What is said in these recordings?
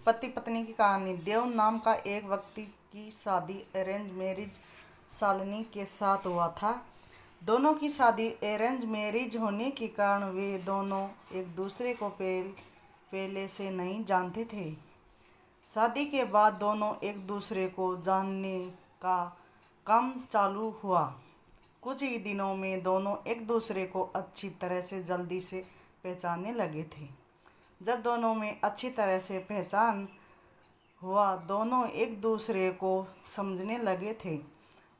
पति पत्नी की कहानी। देव नाम का एक व्यक्ति की शादी अरेंज मैरिज शालिनी के साथ हुआ था। दोनों की शादी अरेंज मैरिज होने के कारण वे दोनों एक दूसरे को पहले से नहीं जानते थे। शादी के बाद दोनों एक दूसरे को जानने का काम चालू हुआ। कुछ ही दिनों में दोनों एक दूसरे को अच्छी तरह से जल्दी से पहचानने लगे थे। जब दोनों में अच्छी तरह से पहचान हुआ, दोनों एक दूसरे को समझने लगे थे,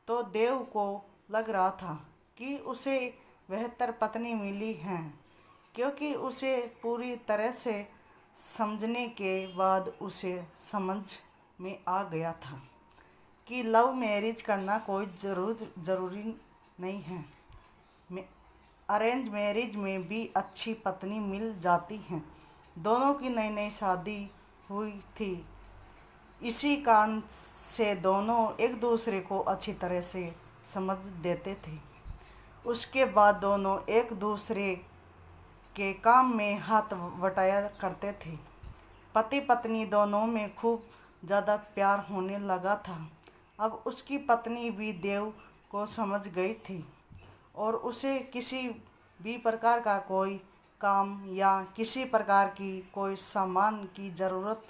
तो देव को लग रहा था कि उसे बेहतर पत्नी मिली है, क्योंकि उसे पूरी तरह से समझने के बाद उसे समझ में आ गया था कि लव मैरिज करना कोई ज़रूरी नहीं है। अरेंज मैरिज में भी अच्छी पत्नी मिल जाती हैं। दोनों की नई नई शादी हुई थी, इसी कारण से दोनों एक दूसरे को अच्छी तरह से समझ देते थे। उसके बाद दोनों एक दूसरे के काम में हाथ बटाया करते थे। पति पत्नी दोनों में खूब ज़्यादा प्यार होने लगा था। अब उसकी पत्नी भी देव को समझ गई थी और उसे किसी भी प्रकार का कोई काम या किसी प्रकार की कोई सामान की ज़रूरत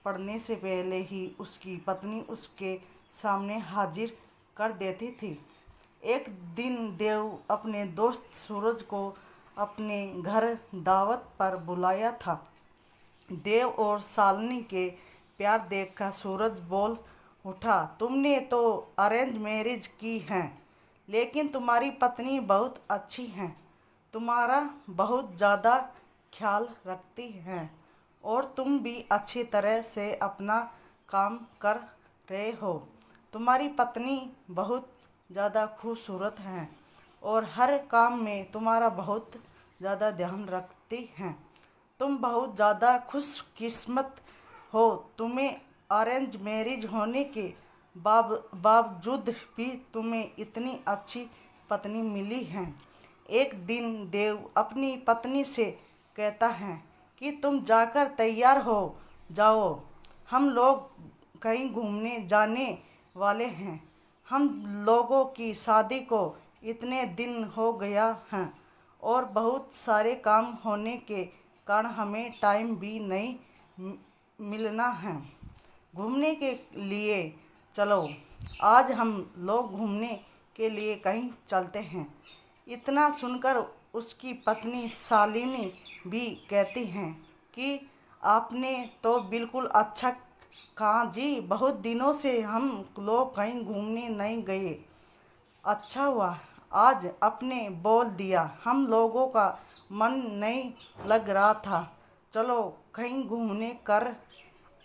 पड़ने से पहले ही उसकी पत्नी उसके सामने हाजिर कर देती थी। एक दिन देव अपने दोस्त सूरज को अपने घर दावत पर बुलाया था। देव और शालिनी के प्यार देखकर सूरज बोल उठा, तुमने तो अरेंज मैरिज की है, लेकिन तुम्हारी पत्नी बहुत अच्छी है, तुम्हारा बहुत ज़्यादा ख्याल रखती है और तुम भी अच्छी तरह से अपना काम कर रहे हो। तुम्हारी पत्नी बहुत ज़्यादा खूबसूरत है और हर काम में तुम्हारा बहुत ज़्यादा ध्यान रखती हैं। तुम बहुत ज़्यादा खुशकिस्मत हो। तुम्हें अरेंज मैरिज होने के बावजूद भी तुम्हें इतनी अच्छी पत्नी मिली है। एक दिन देव अपनी पत्नी से कहता है कि तुम जाकर तैयार हो जाओ, हम लोग कहीं घूमने जाने वाले हैं। हम लोगों की शादी को इतने दिन हो गया हैं और बहुत सारे काम होने के कारण हमें टाइम भी नहीं मिलना है घूमने के लिए। चलो, आज हम लोग घूमने के लिए कहीं चलते हैं। इतना सुनकर उसकी पत्नी शालिनी भी कहती हैं कि आपने तो बिल्कुल अच्छा कहा जी, बहुत दिनों से हम लोग कहीं घूमने नहीं गए। अच्छा हुआ आज आपने बोल दिया, हम लोगों का मन नहीं लग रहा था। चलो कहीं घूमने कर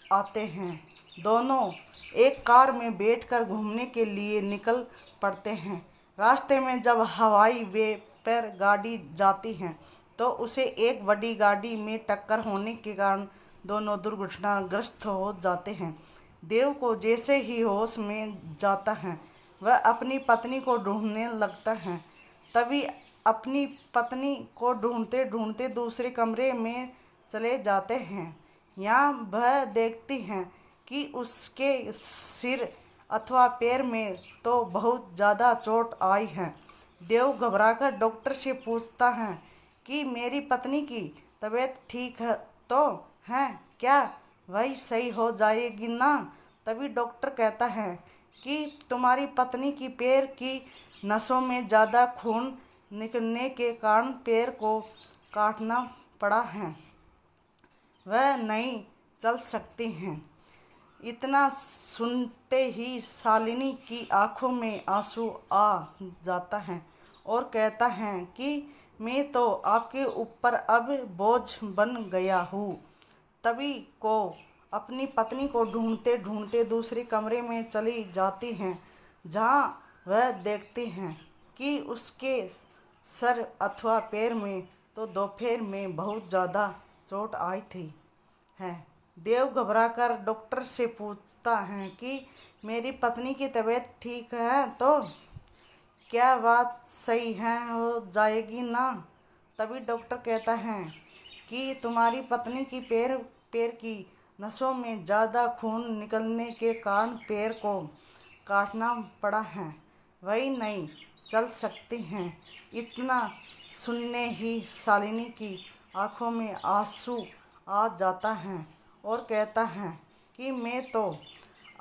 आते हैं। दोनों एक कार में बैठकर घूमने के लिए निकल पड़ते हैं। रास्ते में जब हवाई वे पर गाड़ी जाती है तो उसे एक बड़ी गाड़ी में टक्कर होने के कारण दोनों दुर्घटनाग्रस्त हो जाते हैं। देव को जैसे ही होश में जाता है, वह अपनी पत्नी को ढूंढने लगता है। तभी अपनी पत्नी को ढूंढते ढूंढते दूसरे कमरे में चले जाते हैं। यहाँ वह देखती हैं कि उसके सिर अथवा पैर में तो बहुत ज़्यादा चोट आई है। देव घबराकर डॉक्टर से पूछता है कि मेरी पत्नी की तबीयत ठीक है तो है क्या, वही सही हो जाएगी ना। तभी डॉक्टर कहता है कि तुम्हारी पत्नी की पैर की नसों में ज़्यादा खून निकलने के कारण पैर को काटना पड़ा है, वह नहीं चल सकती हैं। इतना सुनते ही शालिनी की आंखों में आंसू आ जाता है और कहता है कि मैं तो आपके ऊपर अब बोझ बन गया हूँ। तभी को अपनी पत्नी को ढूंढते ढूंढते दूसरे कमरे में चली जाती हैं, जहाँ वह देखती हैं कि उसके सर अथवा पैर में तो दोपहर में बहुत ज़्यादा चोट आई थी है। देव घबराकर डॉक्टर से पूछता है कि मेरी पत्नी की तबीयत ठीक है तो क्या बात सही है हो जाएगी ना। तभी डॉक्टर कहता है कि तुम्हारी पत्नी की पैर की नसों में ज़्यादा खून निकलने के कारण पैर को काटना पड़ा है। वही नहीं चल सकती हैं। इतना सुनने ही शालिनी की आंखों में आंसू आ जाता है और कहता है कि मैं तो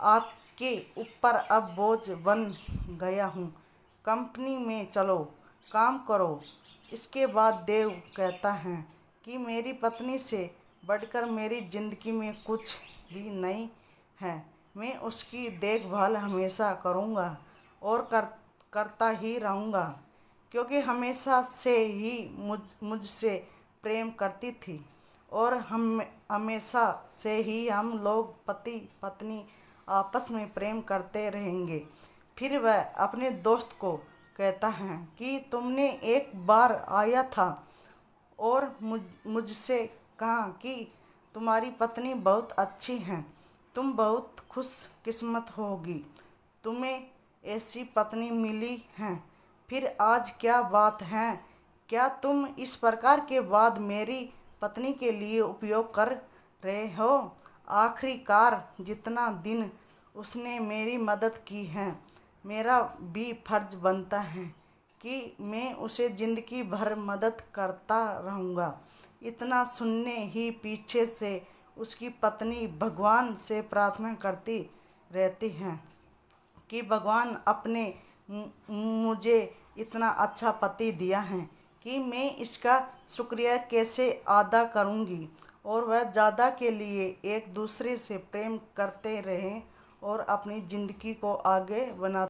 आपके ऊपर अब बोझ बन गया हूँ। कंपनी में चलो, काम करो। इसके बाद देव कहता है कि मेरी पत्नी से बढ़कर मेरी ज़िंदगी में कुछ भी नहीं है। मैं उसकी देखभाल हमेशा करूँगा और करता ही रहूँगा, क्योंकि हमेशा से ही मुझसे प्रेम करती थी और हम हमेशा से ही हम लोग पति पत्नी आपस में प्रेम करते रहेंगे। फिर वह अपने दोस्त को कहता है कि तुमने एक बार आया था और मुझसे कहा कि तुम्हारी पत्नी बहुत अच्छी है, तुम बहुत खुशकिस्मत होगी, तुम्हें ऐसी पत्नी मिली है। फिर आज क्या बात है? क्या तुम इस प्रकार के बाद मेरी पत्नी के लिए उपयोग कर रहे हो? आखिरकार जितना दिन उसने मेरी मदद की है, मेरा भी फर्ज बनता है कि मैं उसे ज़िंदगी भर मदद करता रहूँगा। इतना सुनने ही पीछे से उसकी पत्नी भगवान से प्रार्थना करती रहती है कि भगवान आपने मुझे इतना अच्छा पति दिया है कि मैं इसका शुक्रिया कैसे अदा करूँगी। और वह ज़्यादा के लिए एक दूसरे से प्रेम करते रहें और अपनी ज़िंदगी को आगे बना